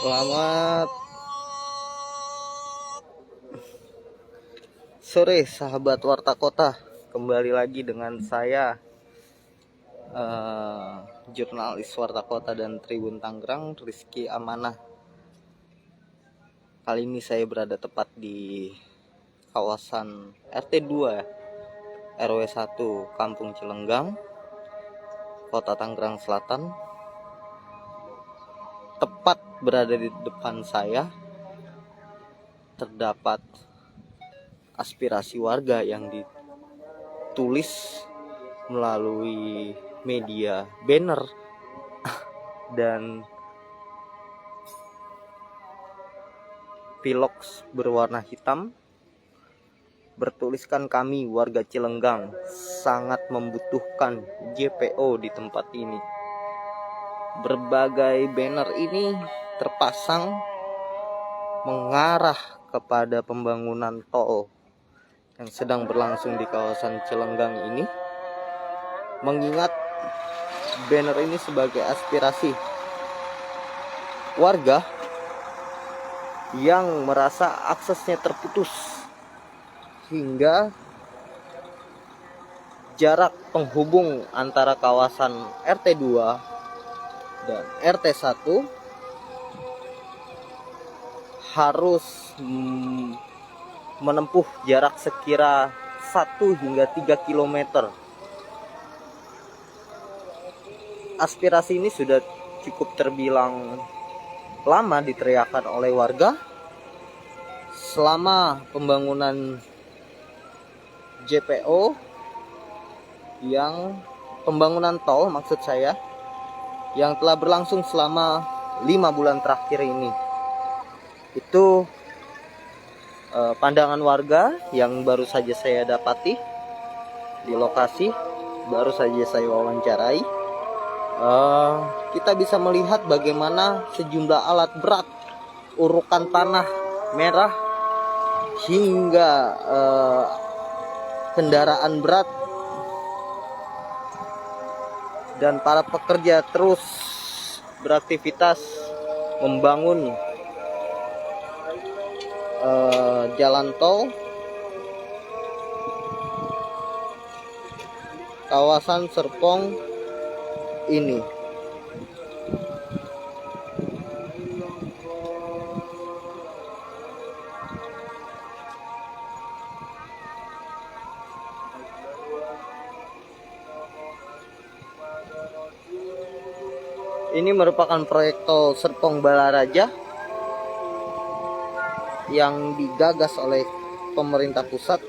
Selamat sore sahabat Warta Kota. Kembali lagi dengan saya, jurnalis Warta Kota dan Tribun Tangerang, Rizky Amanah. Kali ini saya berada tepat di kawasan RT 2 RW 1 Kampung Cilenggang, Kota Tangerang Selatan. Tepat berada di depan saya terdapat aspirasi warga yang ditulis melalui media banner dan piloks berwarna hitam, bertuliskan kami warga Cilenggang sangat membutuhkan JPO di tempat ini. Berbagai banner ini terpasang mengarah kepada pembangunan tol yang sedang berlangsung di kawasan Cilenggang ini. Mengingat banner ini sebagai aspirasi warga yang merasa aksesnya terputus hingga jarak penghubung antara kawasan RT 2 dan RT 1 harus menempuh jarak sekira 1 hingga 3 km. Aspirasi ini sudah cukup terbilang lama diteriakan oleh warga selama pembangunan JPO, yang pembangunan tol maksud saya, yang telah berlangsung selama 5 bulan terakhir ini. Itu pandangan warga yang baru saja saya dapati di lokasi, baru saja saya wawancarai. Kita bisa melihat bagaimana sejumlah alat berat, urukan tanah merah, hingga kendaraan berat dan para pekerja terus beraktivitas membangun jalan tol kawasan Serpong ini. Ini merupakan proyek tol Serpong Balaraja yang digagas oleh pemerintah pusat.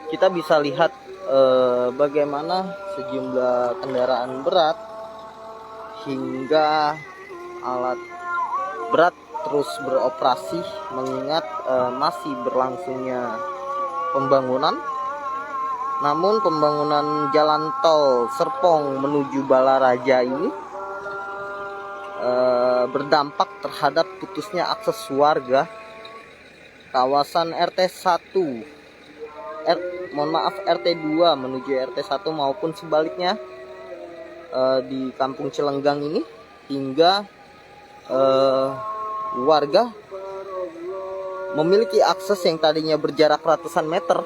Kita bisa lihat bagaimana sejumlah kendaraan berat hingga alat berat terus beroperasi, mengingat masih berlangsungnya pembangunan. Namun pembangunan jalan tol Serpong menuju Balaraja ini berdampak terhadap putusnya akses warga kawasan RT 2 menuju RT 1 maupun sebaliknya di Kampung Cilenggang ini, hingga warga memiliki akses yang tadinya berjarak ratusan meter.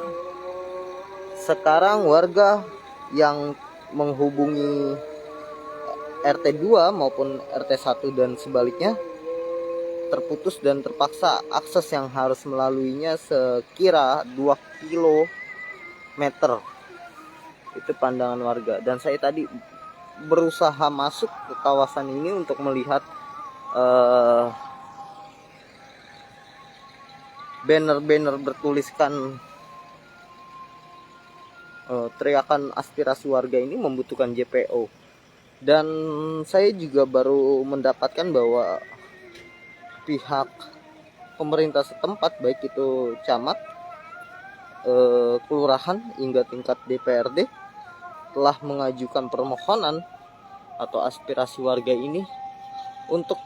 Sekarang warga yang menghubungi RT 2 maupun RT 1 dan sebaliknya terputus dan terpaksa akses yang harus melaluinya sekira 2 km. Itu pandangan warga, dan saya tadi berusaha masuk ke kawasan ini untuk melihat banner-banner bertuliskan teriakan aspirasi warga ini membutuhkan JPO. Dan saya juga baru mendapatkan bahwa pihak pemerintah setempat, baik itu camat, kelurahan hingga tingkat DPRD, telah mengajukan permohonan atau aspirasi warga ini untuk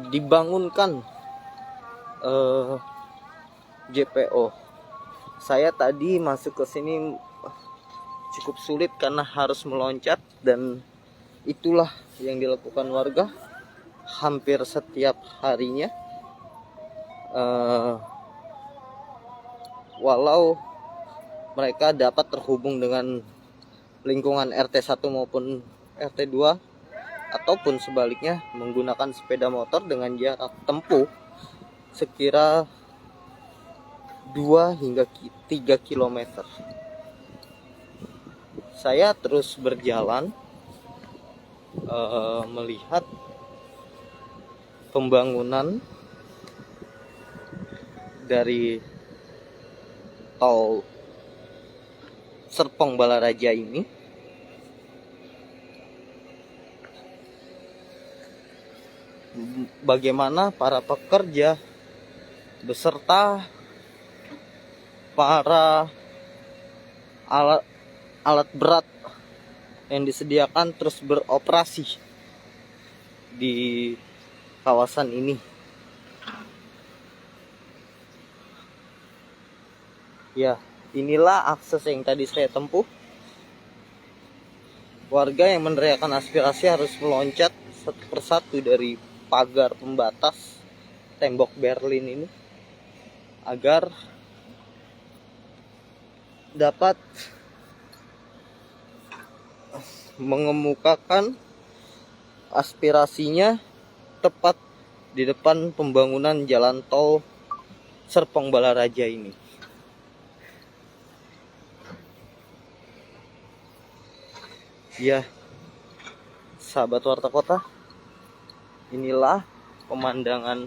dibangunkan JPO. Saya tadi masuk ke sini cukup sulit karena harus meloncat, dan itulah yang dilakukan warga hampir setiap harinya. Walau mereka dapat terhubung dengan lingkungan RT 1 maupun RT 2 ataupun sebaliknya menggunakan sepeda motor dengan jarak tempuh sekira 2 hingga 3 km. Saya terus berjalan melihat pembangunan dari tol Serpong Balaraja ini. Bagaimana para pekerja beserta para alat berat yang disediakan terus beroperasi di kawasan ini. Ya, inilah akses yang tadi saya tempuh. Warga yang meneriakan aspirasi harus meloncat satu persatu dari pagar pembatas tembok Berlin ini agar dapat mengemukakan aspirasinya tepat di depan pembangunan jalan tol Serpong Balaraja ini. Ya, sahabat Warta Kota, inilah pemandangan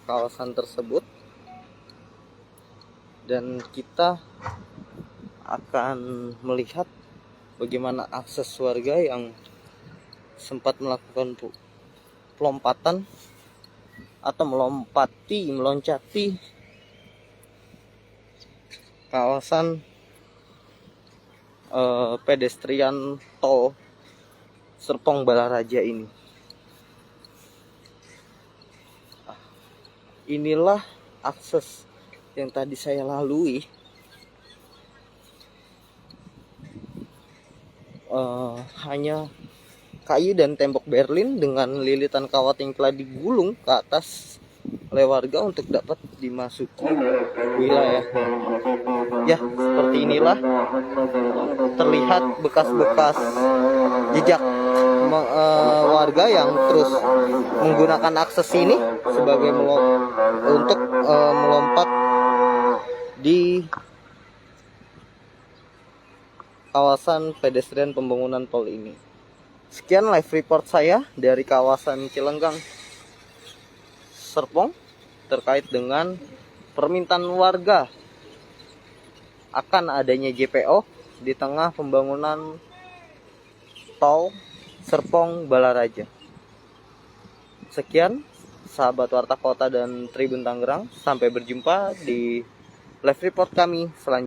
kawasan tersebut, dan kita akan melihat bagaimana akses warga yang sempat melakukan pelompatan atau meloncati kawasan pedestrian tol Serpong Balaraja ini. Inilah akses yang tadi saya lalui. Hanya kayu dan tembok Berlin dengan lilitan kawat yang telah digulung ke atas oleh warga untuk dapat dimasuki wilayahnya. Ya, seperti inilah terlihat bekas-bekas jejak warga yang terus menggunakan akses ini sebagai untuk melompat di kawasan pedestrian pembangunan tol ini. Sekian live report saya dari kawasan Cilenggang Serpong terkait dengan permintaan warga akan adanya JPO di tengah pembangunan tol Serpong Balaraja. Sekian sahabat Warta Kota dan Tribun Tangerang, sampai berjumpa di live report kami selanjutnya.